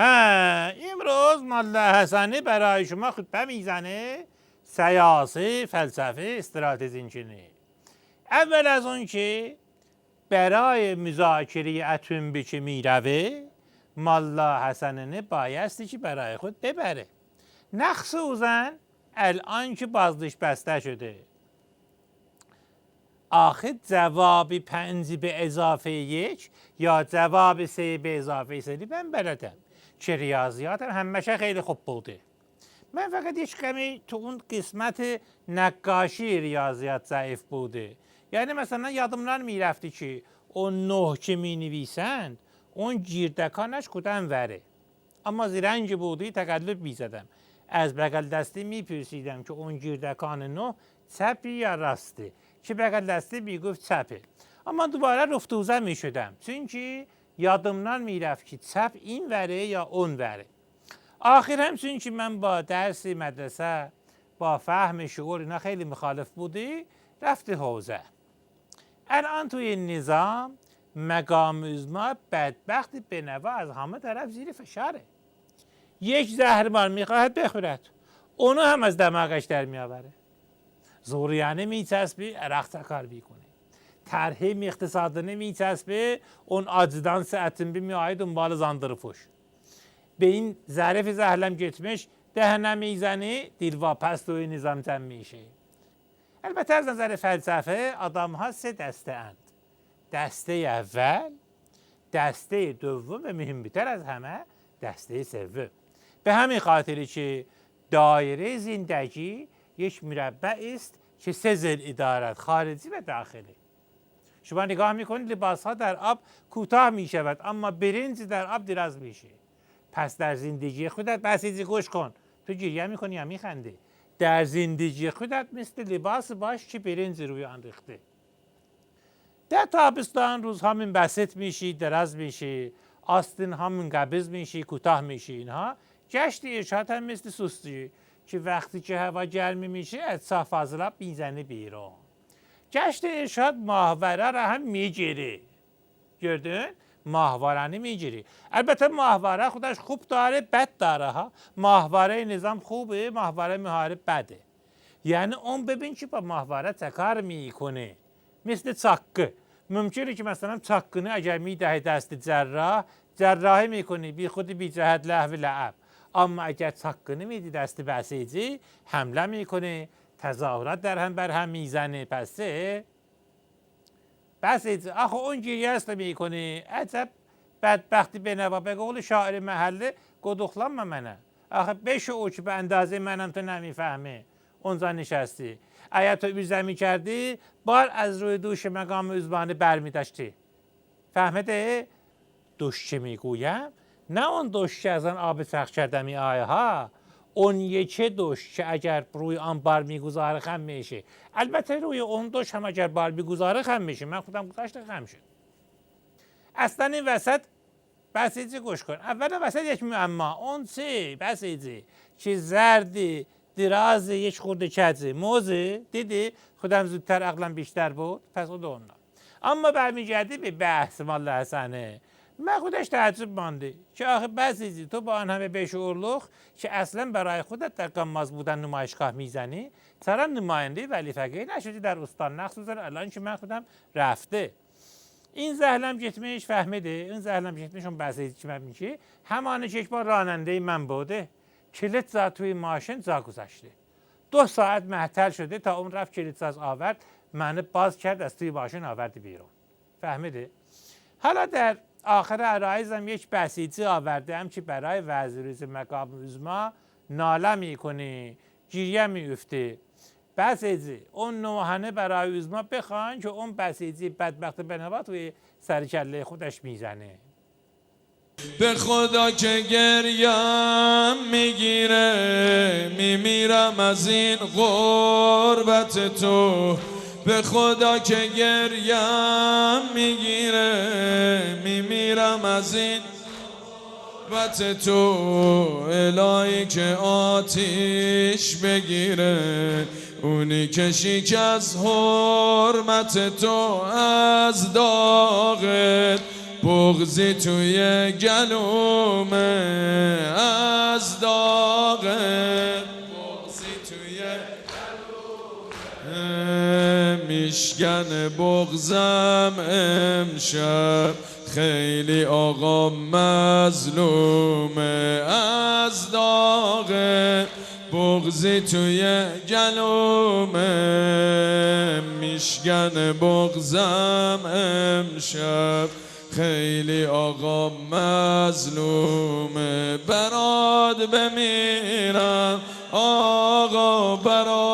امروز ملا حسنی برای شما خطبه میزنه، سیاسی، فلسفه، استراتژی اینچنینه. اول از اون که برای مذاکره اتمی که میروه، ملا حسنی بایستی که برای خود ببره. مخصوصاً الان که بازداشت بسته شده. آخه جواب 5 به اضافه 1 یا جواب 3 به اضافه 3 من بلدم. که ریاضیاتم همشه خیلی خوب بوده. من فقط یک کمی تو اون قسمت نقاشی ریاضیات ضعیف بوده. یعنی مثلا یادمون میرفتی که اون 9 که می نویسند اون جیردکانش کدام وره. اما زیرنج بودی تقلب می زدم. از بغل دستی می پرسیدم که اون جیردکان 9 چپی یا راسته. که بغل دستی می گفت چپه. اما دوباره رفتوزه می شدم. چون یادمون میرفت که چپ این وره یا اون وره. آخر همچون که من با درس مدرسه با فهم شعور اینا خیلی مخالف بودی رفته حوزه. الان توی نظام مقام عظما بدبخت به نوا از همه طرف زیر فشاره. یک زهرمار میخواهد بخورد، اونو هم از دماغش در میآوره. زوریانه میچسبه، عرق تکار میکنه. طرح اقتصادانه میچسبه، اون آجدانس اتمی میآید دنبال زاندرفوش. به این ظرف زهلم گتمش دهنه میزنه، دیر واپس توی نظام جمع میشه. البته از نظر فلسفه آدم ها 3 دسته اند. دسته اول، دسته دوم و مهمتر از همه دسته سوم. به همین خاطری که دایره زندگی یک مربع است که 3 ضلع دارد، خارجی و داخلی. شما نگاه میکنید لباس ها در آب کوتاه میشود اما برنج در آب دراز میشه. پس در زندگی خودت بسیجی گوش کن، تو گریه میکنی یا میخنده. در زندگی خودت مثل لباس باش که برنج روی آن ریخته. در تابستان روز همین بسط میشی، دراز میشی، آستین همین قبض میشی، کوتاه میشی. اینها گشت ارشاد هم مثل سستی که وقتی که هوا گرمی میشه از صاف فاضلاب میزنه بیرون. گشت ارشاد ماهواره را هم میگیره. گردن؟ ماهواره میگیری. البته ماهواره خودش خوب داره، بد داره ها. ماهواره نظام خوبه، ماهواره مهاره بده. یعنی اون ببین که با ماهواره چه کار میکنه. مثل چاقه. ممکنه که مثلا چاقه اگر میدهی دست جراحی میکنی، بی خودی بی جهت لهو لعب. اما اگر چاقه میدی دست بسیجی حمله میکنه، تظاهرات در هم بر هم میزنه. پس بسیجی آخه اون گریه است میکنه. عجب بدبختی به نوا. به قول شاعر محله گدوخلام منه. آخه بشو که به اندازه منم تو نمیفهمه. اونجا نشستی. اگر تو بیزه میکردی بار از روی دوش مقام عظمانه برمیداشتی. فهمده؟ دوش چه میگویم؟ نه اون دوش که از آن آب سخت کردمی آیه ها. اون یکی دوش که اگر روی آن بار میگذاره خم میشه. البته روی اون دوش هم اگر بار میگذاره خم میشه. من خودم گذاشته خم شد. اصلا این وسط بسیجی گوش کن. اولا وسط یک معما. اون چه بسیجی که زردی دراز یک خورده کجه موزه دیدی خودم زودتر عقلم بیشتر بود. پس اون دونا. اما برمیگردی به بحث ملا حسنه. من خودش تعجب مانده که آخه بسیجی تو با آن همه بشورلوخ که اصلا برای خودت در قماز بودن نمایشگاه میزنی، چرا نماینده ولی فقیه نشدی در استان؟ مخصوصا الان که من خودم رفته. این زهلم جتمش فهمیده. این زهلم جتمشون بسیجی که من میشه همانه که یک بار راننده من بوده. کلیت زد توی ماشین جا گذاشته. 2 ساعت معطل شده تا اون رفت کلیت ساز آورد، منو باز کرد از توی ماشین آورد بیرون. فهمیده؟ حالا در آخر عرایزم یک بسیجی آوردم که برای وزیر مقام عظما ناله میکنه، گریه میفته. بسیجی اون نوحنه برای عظما بخوان که اون بسیجی بدبخت بنوا توی سر کله خودش میزنه. به خدا که گریم میگیره، میمیرم از این غربت تو. به خدا که گریم میگیره، میمیرم از این غربت تو. الهی که آتیش بگیره، اونی که شکست حرمت تو. از داغت بغزی توی گلومه از داغ بغزی توی گلومه میشکن بغزم امشب خیلی آقا مظلومه از داغ بغزی توی گلومه میشکن بغزم امشب خیلی آقا مظلومه برات بمیرم آقا برات